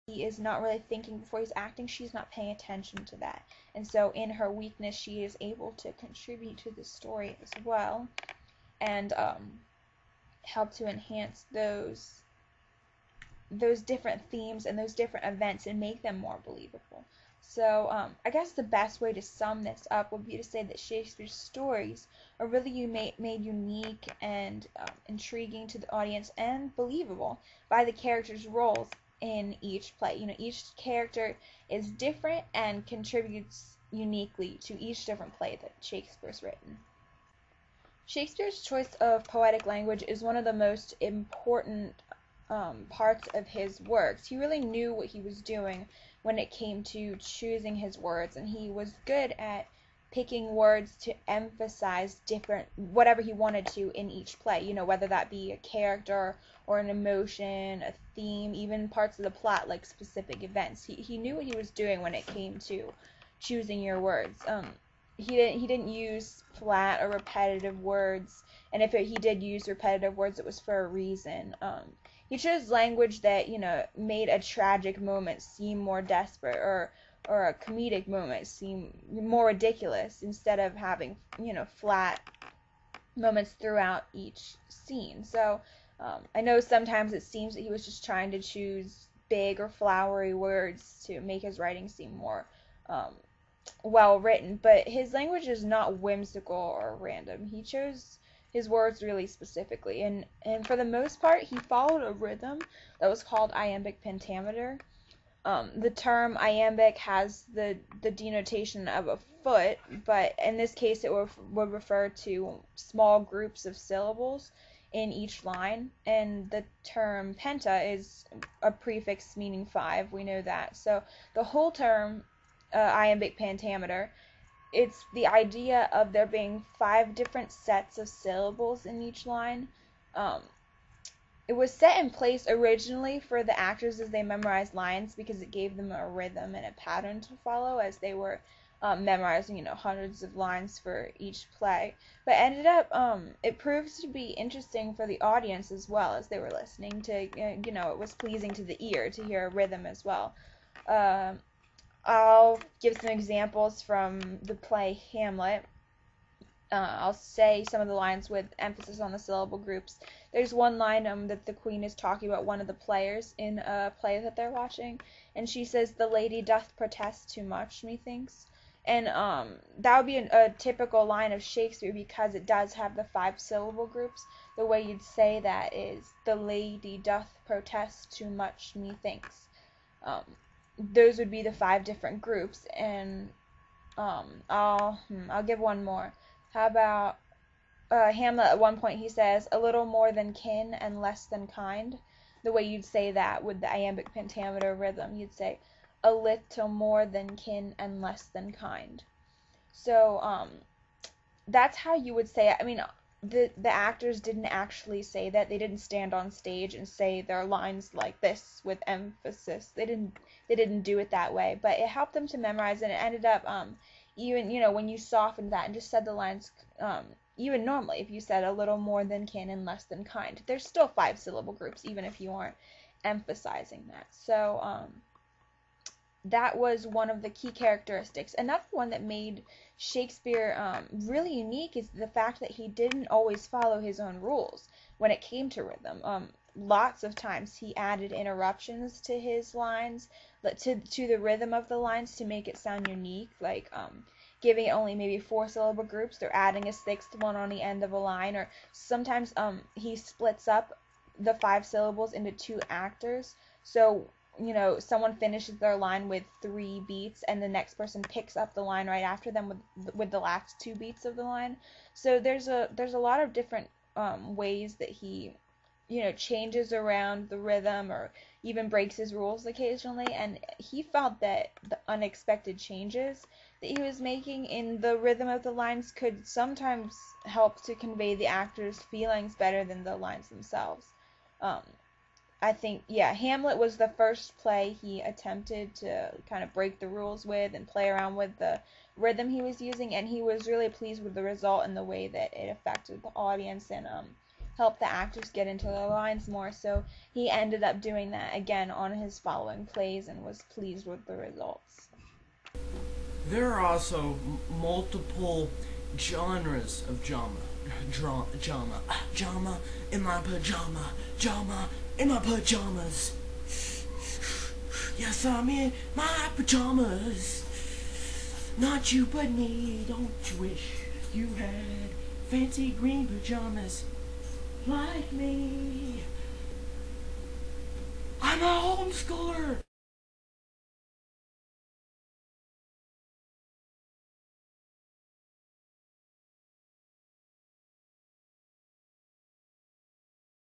he is not really thinking before he's acting, she's not paying attention to that. And so in her weakness, she is able to contribute to the story as well, and help to enhance those different themes and those different events and make them more believable. So I guess the best way to sum this up would be to say that Shakespeare's stories are really made unique and intriguing to the audience and believable by the characters' roles in each play. Each character is different and contributes uniquely to each different play that Shakespeare's written. Shakespeare's choice of poetic language is one of the most important parts of his works. He really knew what he was doing when it came to choosing his words, and he was good at picking words to emphasize whatever he wanted to in each play, whether that be a character or an emotion, a theme, even parts of the plot like specific events. He knew what he was doing when it came to choosing your words. He didn't use flat or repetitive words, and if he did use repetitive words, it was for a reason. He chose language that made a tragic moment seem more desperate, or a comedic moment seem more ridiculous, instead of having flat moments throughout each scene. So I know sometimes it seems that he was just trying to choose big or flowery words to make his writing seem more well written, but his language is not whimsical or random. He chose his words really specifically, and for the most part he followed a rhythm that was called iambic pentameter. The term iambic has the denotation of a foot, but in this case it would refer to small groups of syllables in each line, and the term penta is a prefix meaning 5, we know that. So the whole term iambic pentameter, it's the idea of there being 5 different sets of syllables in each line. It was set in place originally for the actors as they memorized lines, because it gave them a rhythm and a pattern to follow as they were memorizing, hundreds of lines for each play. But ended up, it proves to be interesting for the audience as well as they were listening to, it was pleasing to the ear to hear a rhythm as well. I'll give some examples from the play Hamlet. I'll say some of the lines with emphasis on the syllable groups. There's one line that the queen is talking about one of the players in a play that they're watching, and she says, "The lady doth protest too much, methinks." And that would be a typical line of Shakespeare, because it does have the 5 syllable groups. The way you'd say that is, "The lady doth protest too much, methinks." Those would be the 5 different groups, and I'll give one more. How about Hamlet? At one point he says, "A little more than kin and less than kind." The way you'd say that with the iambic pentameter rhythm, you'd say, "A little more than kin and less than kind." So that's how you would say it. I mean, the actors didn't actually say that. They didn't stand on stage and say their lines like this with emphasis. They didn't do it that way, but it helped them to memorize, and it ended up even when you softened that and just said the lines even normally, if you said "a little more than kin and less than kind," there's still 5 syllable groups even if you aren't emphasizing that. So that was one of the key characteristics. Another one that made Shakespeare really unique is the fact that he didn't always follow his own rules when it came to rhythm. Lots of times he added interruptions to his lines, to the rhythm of the lines, to make it sound unique, like giving it only maybe 4 syllable groups. They're adding a 6th one on the end of a line, or sometimes he splits up the 5 syllables into 2 actors. So someone finishes their line with 3 beats, and the next person picks up the line right after them with the last 2 beats of the line. So there's a lot of different ways that he changes around the rhythm, or even breaks his rules occasionally, and he felt that the unexpected changes that he was making in the rhythm of the lines could sometimes help to convey the actors' feelings better than the lines themselves. I think, Hamlet was the first play he attempted to kind of break the rules with and play around with the rhythm he was using, and he was really pleased with the result and the way that it affected the audience, and help the actors get into their lines more. So he ended up doing that again on his following plays and was pleased with the results. There are also multiple genres of drama. Drama in my pajama. Drama in my pajamas. Yes, I'm in my pajamas. Not you but me. Don't you wish you had fancy green pajamas like me? I'm a homeschooler.